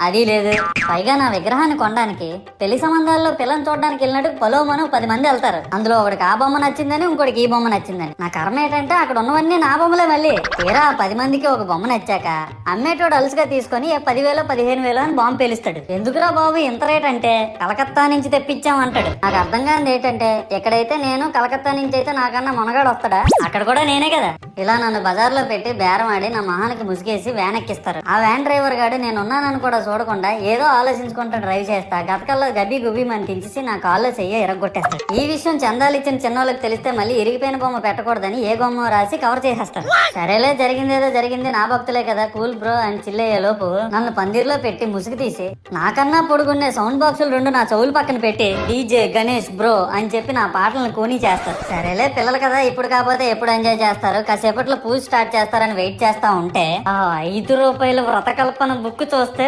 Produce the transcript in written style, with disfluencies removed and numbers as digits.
అది లేదు. పైగా నా విగ్రహాన్ని కొనడానికి పెళ్లి సంబంధాల్లో పిల్లని చూడడానికి వెళ్ళినట్టు పొలోమను 10 మంది వెళ్తారు. అందులో ఒకడికి ఆ బొమ్మ నచ్చిందని, ఇంకోటికి ఈ బొమ్మ నచ్చిందని. నా కర్మ ఏంటంటే అక్కడ ఉన్నవన్నీ నా బొమ్మలే. మళ్ళీ తీరా 10 మందికి ఒక బొమ్మ నచ్చాక అమ్మేటోడు అలుసుగా తీసుకొని 10,000 15,000 అని బాంబు పేలుస్తాడు. ఎందుకురా బాబు ఇంత రేట్ అంటే కలకత్తా నుంచి తెప్పించాం అంటాడు. నాకు అర్థం కానిది ఏంటంటే ఎక్కడైతే నేను కలకత్తా నుంచి అయితే నాకన్నా మునగాడు వస్తాడా, అక్కడ కూడా నేనే కదా. ఇలా నన్ను బజార్లో పెట్టి బేరం ఆడి నా మొహానికి ముసుగేసి వ్యాన్ ఎక్కిస్తారు. ఆ వ్యాన్ డ్రైవర్ గాడు నేను ఉన్నానని కూడా చూడకుండా ఏదో ఆలోచించుకుంటూ డ్రైవ్ చేస్తా గతకల్లో గబి గుబి అని తించేసి నా కాల్లో చెయ్యి ఇరగొట్టేస్తాడు. ఈ విషయం చందాలు ఇచ్చిన చిన్నోళ్ళకి తెలిస్తే మళ్ళీ ఇరిగిపోయిన బొమ్మ పెట్టకూడదని ఏ బొమ్మ రాసి కవర్ చేసేస్తాడు. సరేలే జరిగిందేదో జరిగింది, నా భక్తులే కదా కూల్ బ్రో అని చిల్లయ్యే లోపు నన్ను పందిర్లో పెట్టి ముసుగు తీసి నాకన్నా పొడుగున్నే సౌండ్ బాక్సులు 2 నా చెవులు పక్కన పెట్టి డీజే గణేష్ బ్రో అని చెప్పి నా పాటలను కూని చేస్తారు. సరేలే పిల్లలు కదా ఇప్పుడు కాకపోతే ఎప్పుడు ఎంజాయ్ చేస్తారు, కాసేపట్లో పూజ స్టార్ట్ చేస్తారని వెయిట్ చేస్తా ఉంటే ఆ 5 రూపాయల వ్రతకల్పన బుక్ చూస్తే